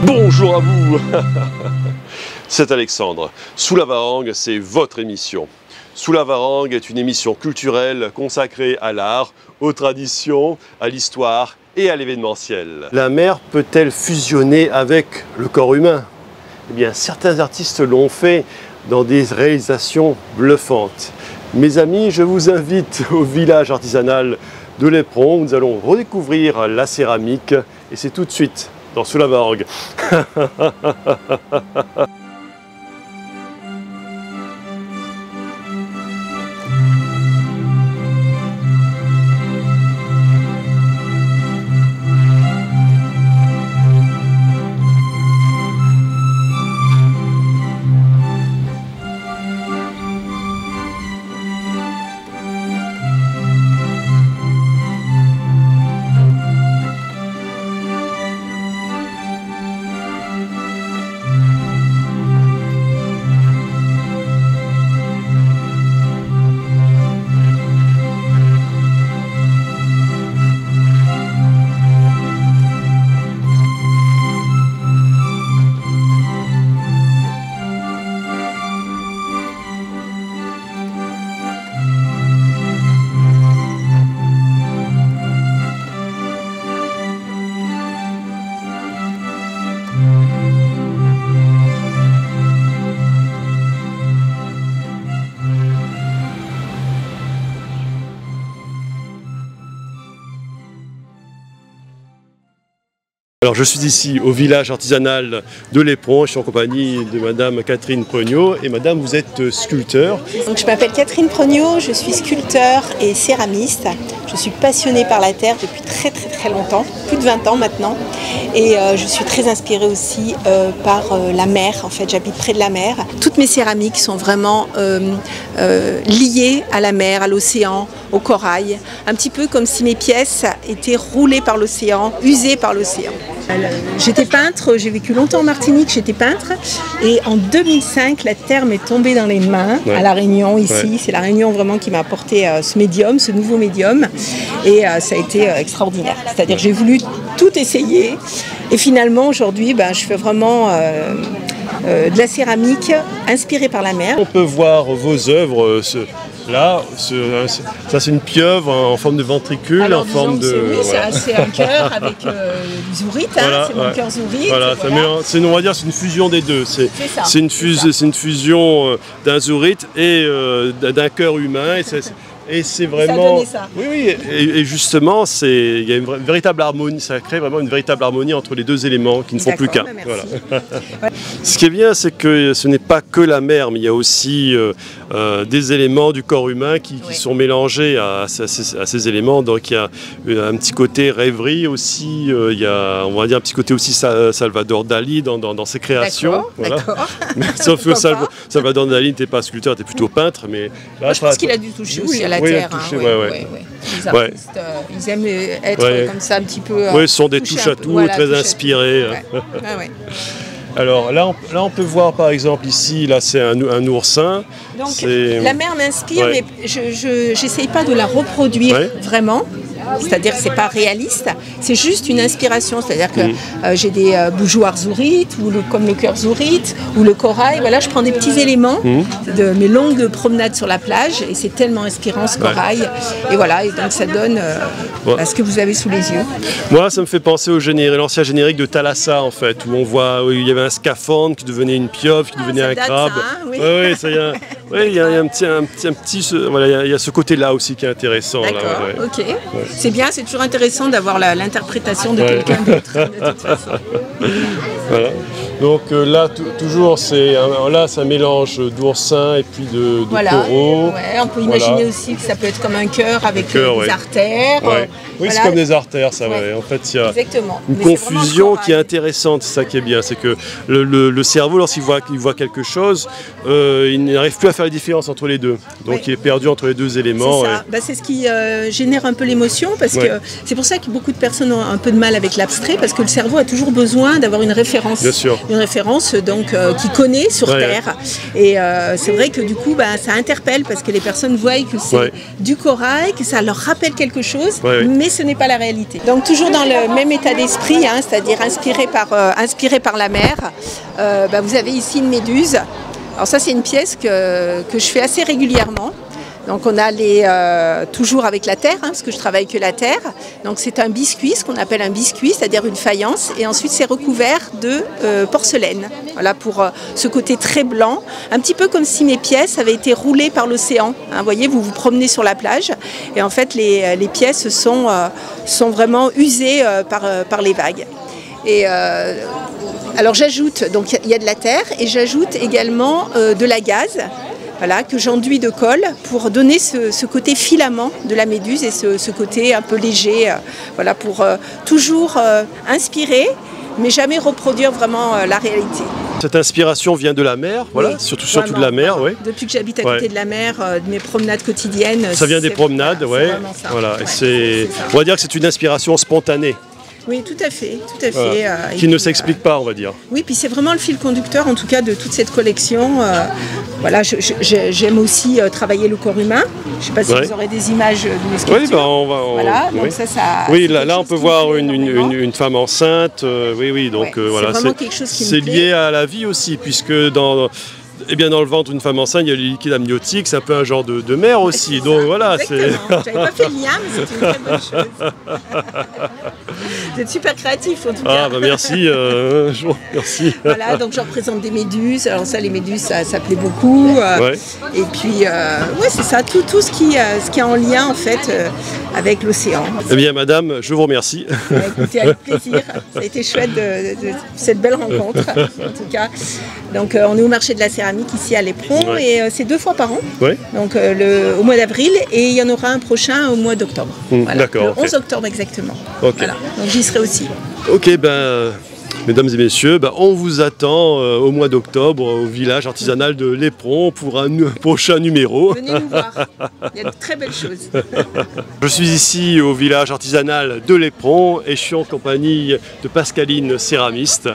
Bonjour à vous. C'est Alexandre. Sous la Varangue, c'est votre émission. Sous la Varangue est une émission culturelle consacrée à l'art, aux traditions, à l'histoire et à l'événementiel. La mer peut-elle fusionner avec le corps humain? Eh bien, certains artistes l'ont fait dans des réalisations bluffantes. Mes amis, je vous invite au village artisanal de l'Éperon où nous allons redécouvrir la céramique et c'est tout de suite dans Sous la Varangue. Alors je suis ici au village artisanal de l'Éperon, je suis en compagnie de Madame Catherine Preugnot et Madame vous êtes sculpteur. Donc, je m'appelle Catherine Preugnot, je suis sculpteur et céramiste. Je suis passionnée par la terre depuis très longtemps, plus de 20 ans maintenant. Et je suis très inspirée aussi par la mer, en fait j'habite près de la mer. Toutes mes céramiques sont vraiment liées à la mer, à l'océan, au corail. Un petit peu comme si mes pièces étaient roulées par l'océan, usées par l'océan. J'étais peintre, j'ai vécu longtemps en Martinique, j'étais peintre et en 2005 la terre m'est tombée dans les mains à La Réunion ici, c'est La Réunion vraiment qui m'a apporté ce médium, ce nouveau médium et ça a été extraordinaire, c'est-à-dire j'ai voulu tout essayer et finalement aujourd'hui je fais vraiment de la céramique inspirée par la mer. On peut voir vos œuvres. Là, ça c'est une pieuvre en forme de ventricule, alors, en forme de... Oui, c'est un cœur avec zourite, voilà, c'est mon cœur zourite. Voilà, on va dire c'est une fusion des deux. C'est une fusion d'un zourite et d'un cœur humain. Et c'est vraiment... Ça. Oui, et justement, il y a une véritable harmonie, ça crée vraiment une véritable harmonie entre les deux éléments qui ne font plus qu'un. Voilà. Ce qui est bien, c'est que ce n'est pas que la mer, mais il y a aussi des éléments du corps humain qui sont mélangés à ces éléments. Donc il y a un petit côté rêverie aussi, il y a, on va dire, un petit côté aussi Salvador Dali dans ses créations. D'accord. Sauf que Salvador Dali n'était pas sculpteur, il était plutôt peintre. Mais là, je pense qu'il a dû toucher aussi à la terre. Les artistes, ils aiment être comme ça un petit peu... Oui, ce sont des touche-à-tout très inspirés. Alors là on peut voir par exemple ici, là c'est un oursin. Donc la mer m'inspire, mais je n'essaye pas de la reproduire vraiment. C'est-à-dire que ce n'est pas réaliste, c'est juste une inspiration. C'est-à-dire que j'ai des bougeoirs zourites, comme le cœur zourite, ou le corail. Voilà, je prends des petits éléments de mes longues promenades sur la plage et c'est tellement inspirant ce corail. Et voilà, et donc ça donne ce que vous avez sous les yeux. Moi, ça me fait penser au l'ancien générique de Thalassa, en fait, où on voit où il y avait un scaphandre qui devenait une pieuvre, qui devenait un crabe. Il y a un petit voilà, il y a ce côté-là aussi qui est intéressant. D'accord, ok. C'est bien, c'est toujours intéressant d'avoir l'interprétation de quelqu'un d'autre, de toute façon. Voilà. Donc là, toujours, c'est un mélange d'oursin et puis de coraux. Ouais, on peut imaginer aussi que ça peut être comme un cœur avec des artères. Oui, c'est comme des artères, ça. En fait, il y a une confusion qui est intéressante. C'est ça qui est bien, c'est que le cerveau, lorsqu'il voit quelque chose, il n'arrive plus à faire la différence entre les deux. Donc, il est perdu entre les deux éléments. C'est ce qui génère un peu l'émotion, parce que c'est pour ça que beaucoup de personnes ont un peu de mal avec l'abstrait, parce que le cerveau a toujours besoin d'avoir une référence. Bien sûr. Une référence donc qui connaît sur Terre. Et c'est vrai que du coup, ça interpelle, parce que les personnes voient que c'est du corail, que ça leur rappelle quelque chose, mais mais ce n'est pas la réalité. Donc toujours dans le même état d'esprit, hein, c'est-à-dire inspiré par la mer, vous avez ici une méduse. Alors ça c'est une pièce que je fais assez régulièrement. Donc on a toujours avec la terre, hein, parce que je travaille que la terre. Donc c'est un biscuit, ce qu'on appelle un biscuit, c'est-à-dire une faïence. Et ensuite c'est recouvert de porcelaine. Voilà pour ce côté très blanc, un petit peu comme si mes pièces avaient été roulées par l'océan. Hein, vous voyez, vous vous promenez sur la plage et en fait les pièces sont vraiment usées par les vagues. Et alors j'ajoute, donc il y a de la terre et j'ajoute également de la gaze. Voilà, que j'enduis de colle pour donner ce côté filament de la méduse et ce côté un peu léger, voilà, pour toujours inspirer, mais jamais reproduire vraiment la réalité. Cette inspiration vient de la mer, voilà, oui, surtout de la mer, oui. Depuis que j'habite à côté de la mer, de mes promenades quotidiennes. Ça vient des promenades, oui. Voilà, ouais, on va dire que c'est une inspiration spontanée. Oui, tout à fait, tout à fait. Qui ne s'explique pas, on va dire. Oui, puis c'est vraiment le fil conducteur, en tout cas, de toute cette collection. Voilà, j'aime aussi travailler le corps humain. Je ne sais pas si vous aurez des images de mes sculptures. Oui, on va. Voilà, donc ça. Oui, là on peut voir une femme enceinte. Oui, donc voilà, c'est lié à la vie aussi, puisque dans le ventre d'une femme enceinte, il y a le liquide amniotique, c'est un peu un genre de mer aussi. Donc voilà, c'est. J'avais pas fait le lien, mais c'est une très bonne chose. Vous êtes super créatif en tout cas. Ah merci, merci. Voilà, donc j'en présente des méduses. Alors ça, les méduses, ça plaît beaucoup. Et puis, c'est ça, tout ce qui est en lien en fait avec l'océan. Eh bien, madame, je vous remercie. Écoutez, avec plaisir. Ça a été chouette de cette belle rencontre, en tout cas. Donc, on est au marché de la céramique ici à Léperon et c'est 2 fois par an. Donc, au mois d'avril et il y en aura un prochain au mois d'octobre. Voilà, d'accord. Le 11 octobre exactement. Voilà. Donc, j'y serai aussi. Ok, mesdames et messieurs, on vous attend au mois d'octobre au village artisanal de Léperon pour un prochain numéro. Venez nous voir, il y a de très belles choses. Je suis ici au village artisanal de Léperon et je suis en compagnie de Pascaline, céramiste.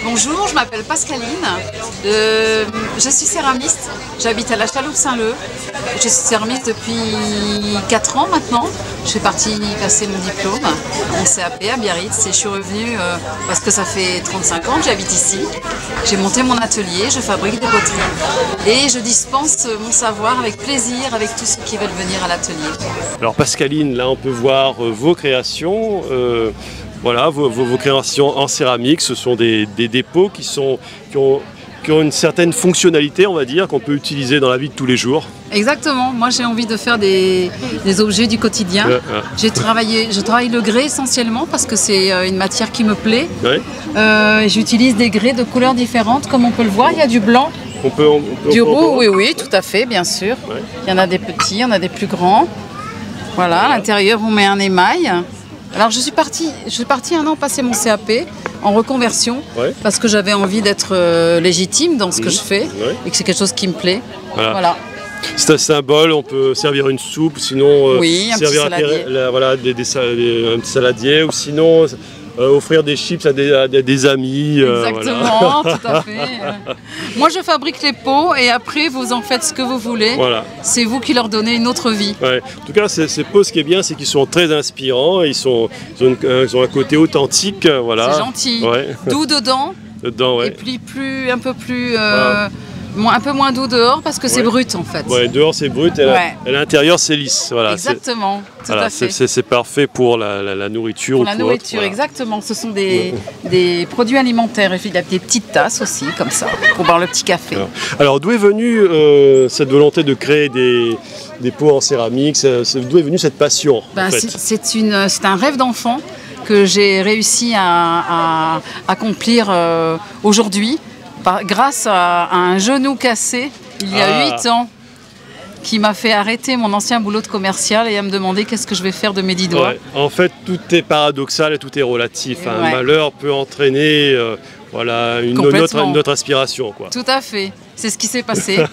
Bonjour, je m'appelle Pascaline, je suis céramiste, j'habite à la Chaloupe-Saint-Leu. Je suis céramiste depuis 4 ans maintenant. Je suis partie passer mon diplôme, mon CAP à Biarritz et je suis revenue parce que ça fait 35 ans que j'habite ici. J'ai monté mon atelier, je fabrique des poteries et je dispense mon savoir avec plaisir avec tous ceux qui veulent venir à l'atelier. Alors Pascaline, là on peut voir vos créations. Voilà, vos créations en céramique, ce sont des dépôts qui ont une certaine fonctionnalité, on va dire, qu'on peut utiliser dans la vie de tous les jours. Exactement, moi j'ai envie de faire des objets du quotidien. Je travaille le grès essentiellement parce que c'est une matière qui me plaît. J'utilise des grès de couleurs différentes, comme on peut le voir, il y a du blanc, du roux, oui, tout à fait, bien sûr. Il y en a des petits, il y en a des plus grands. Voilà, à l'intérieur on met un émail. Alors je suis partie 1 an passer mon CAP en reconversion parce que j'avais envie d'être légitime dans ce que je fais et que c'est quelque chose qui me plaît. Voilà. C'est un symbole, on peut servir une soupe, sinon servir un petit saladier ou sinon offrir des chips à des amis. Exactement, tout à fait. Moi je fabrique les pots et après vous en faites ce que vous voulez. C'est vous qui leur donnez une autre vie. En tout cas, ces pots, ce qui est bien, c'est qu'ils sont très inspirants, ils ont un côté authentique. C'est gentil, doux dedans, et puis un peu moins doux dehors parce que c'est brut en fait. Dehors c'est brut et à l'intérieur c'est lisse. Exactement, tout à fait. C'est parfait pour la nourriture. Pour la nourriture, exactement. Ce sont des produits alimentaires et puis il y a des petites tasses aussi, comme ça, pour boire le petit café. Alors d'où est venue cette volonté de créer des pots en céramique? D'où est venue cette passion en fait? C'est un rêve d'enfant que j'ai réussi à accomplir aujourd'hui. Grâce à un genou cassé il y a 8 ans qui m'a fait arrêter mon ancien boulot de commercial et à me demander qu'est-ce que je vais faire de mes 10 doigts. En fait, tout est paradoxal et tout est relatif. Un malheur peut entraîner une autre aspiration. Tout à fait. C'est ce qui s'est passé.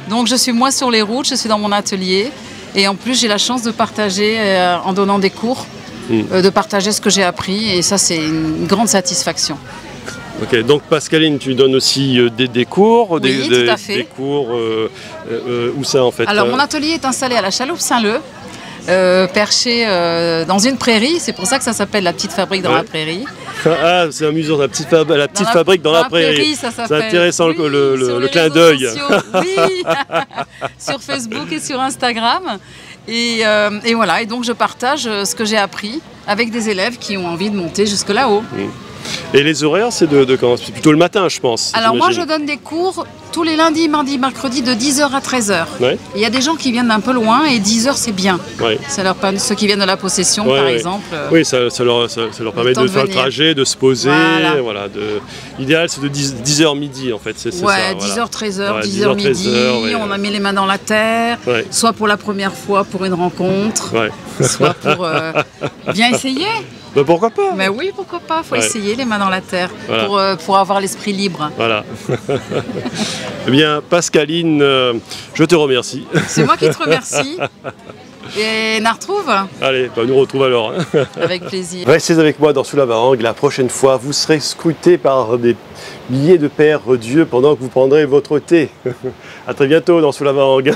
Donc je suis moins sur les routes, je suis dans mon atelier et en plus j'ai la chance de partager en donnant des cours, de partager ce que j'ai appris et ça c'est une grande satisfaction. Ok, donc Pascaline, tu donnes aussi des cours, tout à fait. Des cours où ça en fait? Alors mon atelier est installé à la Chaloupe-Saint-Leu, perché dans une prairie. C'est pour ça que ça s'appelle la petite fabrique dans la prairie. Ah, c'est amusant, la petite fabrique dans la prairie. C'est intéressant le clin d'œil. Oui, sur Facebook et sur Instagram. Et voilà, et donc je partage ce que j'ai appris avec des élèves qui ont envie de monter jusque là-haut. Et les horaires, c'est de quand? C'est plutôt le matin, je pense. Alors moi, je donne des cours tous les lundis, mardis, mercredis de 10h à 13h. Ouais. Il y a des gens qui viennent d'un peu loin et 10h, c'est bien. Ouais. Ça leur permet, ceux qui viennent de la Possession, par exemple. Oui, ça leur permet de faire le trajet, de se poser. Voilà. L'idéal, c'est de 10h midi, en fait. C'est ça, 10h, 13h, 10h midi. On a mis les mains dans la terre, soit pour la première fois pour une rencontre, soit pour bien essayer. Ben pourquoi pas? Mais oui, pourquoi pas, faut essayer les mains dans la terre pour avoir l'esprit libre. Voilà. Eh bien, Pascaline, je te remercie. C'est moi qui te remercie. Et on la retrouve? Allez, nous retrouve alors. Avec plaisir. Restez avec moi dans Sous la Varangue. La prochaine fois, vous serez scrutés par des milliers de pères Dieu pendant que vous prendrez votre thé. À très bientôt dans Sous la Varangue.